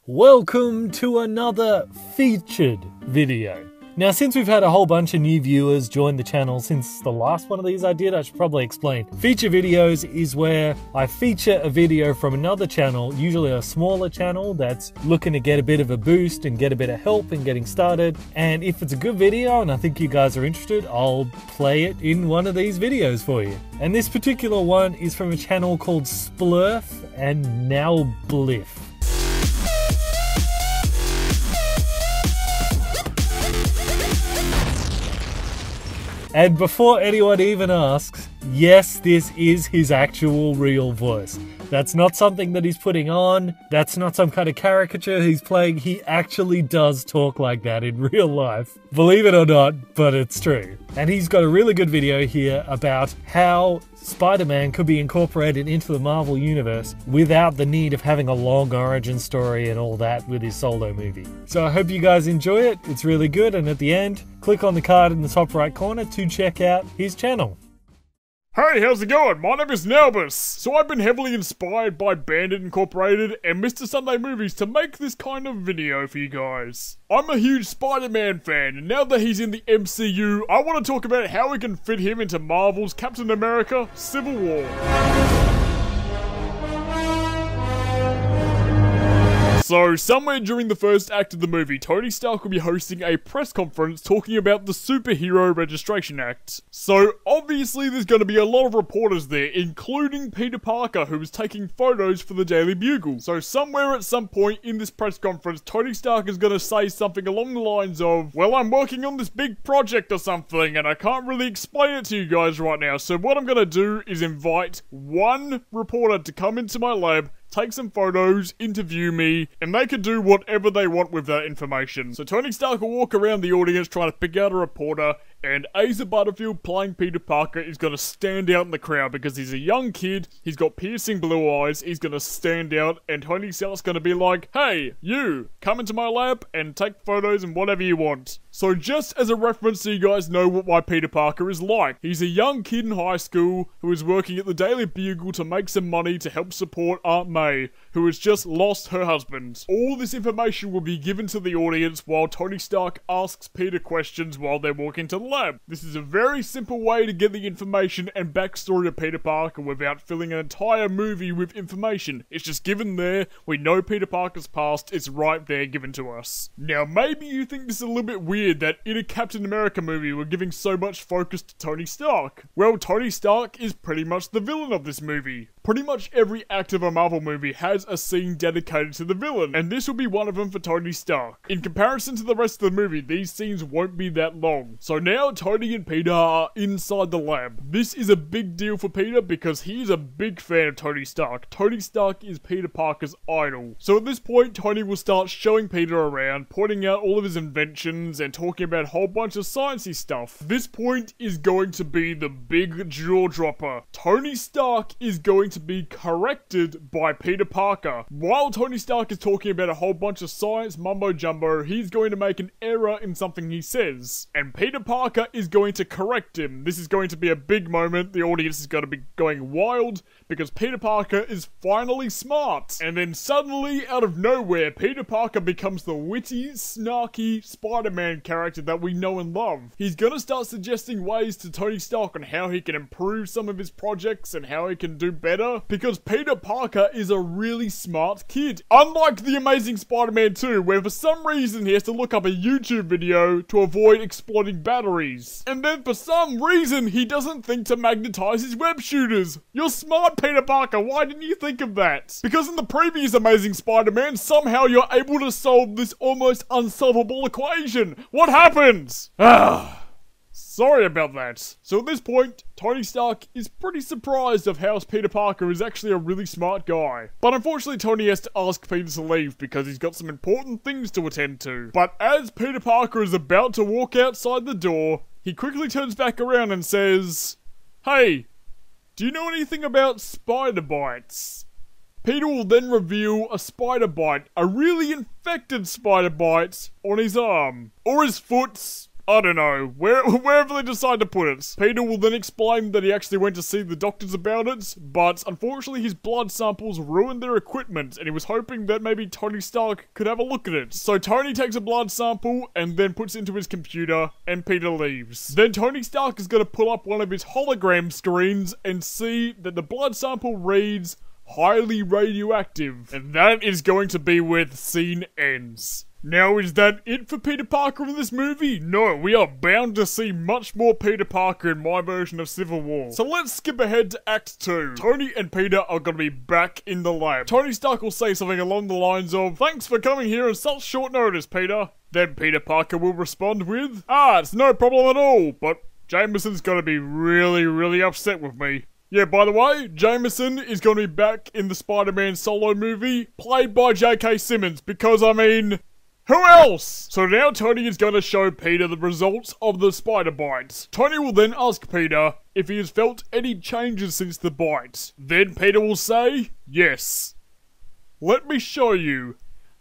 Welcome to another featured video. Now, since we've had a whole bunch of new viewers join the channel since the last one of these I did, I should probably explain. Feature videos is where I feature a video from another channel, usually a smaller channel that's looking to get a bit of a boost and get a bit of help in getting started. And if it's a good video and I think you guys are interested, I'll play it in one of these videos for you. And this particular one is from a channel called Splurf and Nalbis. And before anyone even asks, yes, this is his actual real voice. That's not something that he's putting on. That's not some kind of caricature he's playing. He actually does talk like that in real life. Believe it or not, but it's true. And he's got a really good video here about how Spider-Man could be incorporated into the Marvel Universe without the need of having a long origin story and all that with his solo movie. So I hope you guys enjoy it. It's really good. And at the end, click on the card in the top right corner to check out his channel. Hey, how's it going? My name is Nalbis. So I've been heavily inspired by BanditIncorporated and Mr. Sunday Movies to make this kind of video for you guys. I'm a huge Spider-Man fan, and now that he's in the MCU, I want to talk about how we can fit him into Marvel's Captain America: Civil War. So, somewhere during the first act of the movie, Tony Stark will be hosting a press conference talking about the Superhero Registration Act. So, obviously there's going to be a lot of reporters there, including Peter Parker, who is taking photos for the Daily Bugle. So, somewhere at some point in this press conference, Tony Stark is going to say something along the lines of, well, I'm working on this big project or something, and I can't really explain it to you guys right now. So, what I'm going to do is invite one reporter to come into my lab, take some photos, interview me, and they can do whatever they want with that information. So Tony Stark will walk around the audience trying to pick out a reporter, and Asa Butterfield playing Peter Parker is going to stand out in the crowd because he's a young kid, he's got piercing blue eyes, he's going to stand out, and Tony Stark's going to be like, hey, you, come into my lab and take photos and whatever you want. So just as a reference so you guys know what my Peter Parker is like, he's a young kid in high school who is working at the Daily Bugle to make some money to help support Aunt May, who has just lost her husband. All this information will be given to the audience while Tony Stark asks Peter questions while they're walking to the lab. This is a very simple way to get the information and backstory of Peter Parker without filling an entire movie with information. It's just given there, we know Peter Parker's past, it's right there given to us. Now maybe you think this is a little bit weird that in a Captain America movie we're giving so much focus to Tony Stark. Well, Tony Stark is pretty much the villain of this movie. Pretty much every act of a Marvel movie has a scene dedicated to the villain, and this will be one of them for Tony Stark. In comparison to the rest of the movie, these scenes won't be that long. So now Tony and Peter are inside the lab. This is a big deal for Peter because he is a big fan of Tony Stark. Tony Stark is Peter Parker's idol. So at this point, Tony will start showing Peter around, pointing out all of his inventions and talking about a whole bunch of sciencey stuff. This point is going to be the big jaw dropper. Tony Stark is going to be corrected by Peter Parker. While Tony Stark is talking about a whole bunch of science mumbo jumbo, he's going to make an error in something he says. And Peter Parker is going to correct him. This is going to be a big moment. The audience is going to be going wild because Peter Parker is finally smart. And then suddenly, out of nowhere, Peter Parker becomes the witty, snarky Spider-Man character that we know and love. He's gonna start suggesting ways to Tony Stark on how he can improve some of his projects and how he can do better, because Peter Parker is a really smart kid. Unlike the Amazing Spider-Man 2, where for some reason he has to look up a YouTube video to avoid exploding batteries. And then for some reason he doesn't think to magnetize his web shooters. You're smart, Peter Parker, why didn't you think of that? Because in the previous Amazing Spider-Man, somehow you're able to solve this almost unsolvable equation. What happened? Sorry about that. So at this point, Tony Stark is pretty surprised of how Peter Parker is actually a really smart guy. But unfortunately, Tony has to ask Peter to leave because he's got some important things to attend to. But as Peter Parker is about to walk outside the door, he quickly turns back around and says, "Hey, do you know anything about spider bites?" Peter will then reveal a spider bite, a really infected spider bite, on his arm. Or his foot, I don't know, wherever they decide to put it. Peter will then explain that he actually went to see the doctors about it, but unfortunately his blood samples ruined their equipment, and he was hoping that maybe Tony Stark could have a look at it. So Tony takes a blood sample and then puts it into his computer, and Peter leaves. Then Tony Stark is going to pull up one of his hologram screens and see that the blood sample reads highly radioactive, and that is going to be where the scene ends. Now, is that it for Peter Parker in this movie? No, we are bound to see much more Peter Parker in my version of Civil War. So let's skip ahead to Act 2. Tony and Peter are going to be back in the lab. Tony Stark will say something along the lines of, "Thanks for coming here on such short notice, Peter." Then Peter Parker will respond with, "It's no problem at all, but Jameson's going to be really upset with me." Yeah, by the way, Jameson is going to be back in the Spider-Man solo movie, played by J.K. Simmons, because, I mean, who else? So now Tony is going to show Peter the results of the spider bites. Tony will then ask Peter if he has felt any changes since the bite. Then Peter will say, "Yes. Let me show you."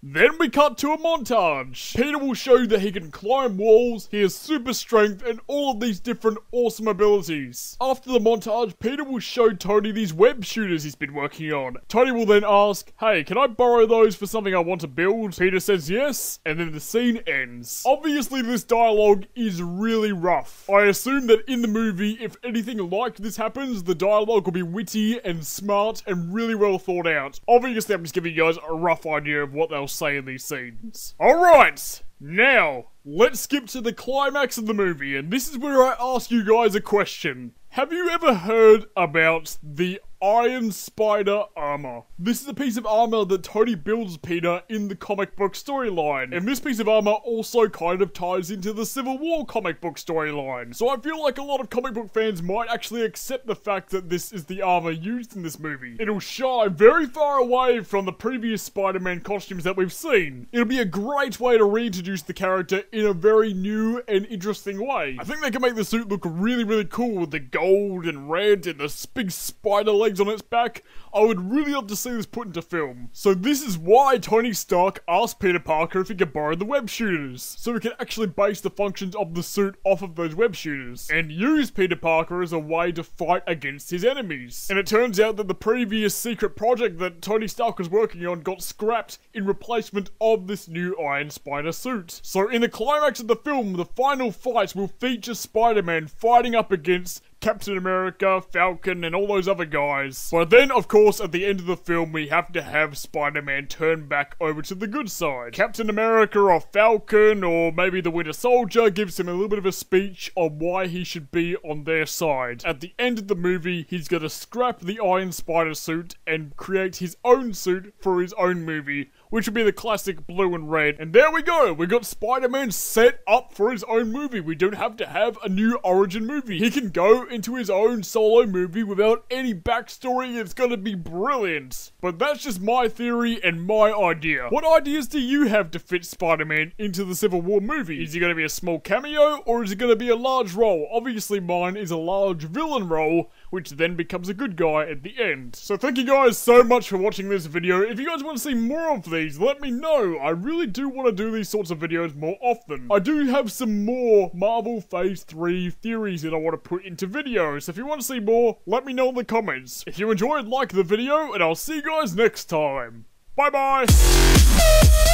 Then we cut to a montage. Peter will show that he can climb walls, he has super strength, and all of these different awesome abilities. After the montage, Peter will show Tony these web shooters he's been working on. Tony will then ask, "Hey, can I borrow those for something I want to build?" Peter says yes, and then the scene ends. Obviously, this dialogue is really rough. I assume that in the movie, if anything like this happens, the dialogue will be witty and smart and really well thought out. Obviously, I'm just giving you guys a rough idea of what they'll say in these scenes. Alright, now, let's skip to the climax of the movie, and this is where I ask you guys a question. Have you ever heard about the Iron Spider armor? This is a piece of armor that Tony builds Peter in the comic book storyline, and this piece of armor also kind of ties into the Civil War comic book storyline. So I feel like a lot of comic book fans might actually accept the fact that this is the armor used in this movie. It'll shy very far away from the previous Spider-Man costumes that we've seen. It'll be a great way to reintroduce the character in a very new and interesting way. I think they can make the suit look really cool with the gold and red and the big spider legs on its back. I would really love to see this put into film. So this is why Tony Stark asked Peter Parker if he could borrow the web shooters, so we can actually base the functions of the suit off of those web shooters, and use Peter Parker as a way to fight against his enemies. And it turns out that the previous secret project that Tony Stark was working on got scrapped in replacement of this new Iron Spider suit. So in the climax of the film, the final fight will feature Spider-Man fighting up against Captain America, Falcon, and all those other guys. But then, of course, at the end of the film, we have to have Spider-Man turn back over to the good side. Captain America or Falcon, or maybe the Winter Soldier, gives him a little bit of a speech on why he should be on their side. At the end of the movie, he's gonna scrap the Iron Spider suit and create his own suit for his own movie, which would be the classic blue and red. And there we go, we got Spider-Man set up for his own movie. We don't have to have a new origin movie. He can go into his own solo movie without any backstory. It's gonna be brilliant. But that's just my theory and my idea. What ideas do you have to fit Spider-Man into the Civil War movie? Is he gonna be a small cameo, or is it gonna be a large role? Obviously mine is a large villain role, which then becomes a good guy at the end. So thank you guys so much for watching this video. If you guys want to see more of these, let me know. I really do want to do these sorts of videos more often. I do have some more Marvel Phase 3 theories that I want to put into videos. If you want to see more, let me know in the comments. If you enjoyed, like the video, and I'll see you guys next time. Bye bye!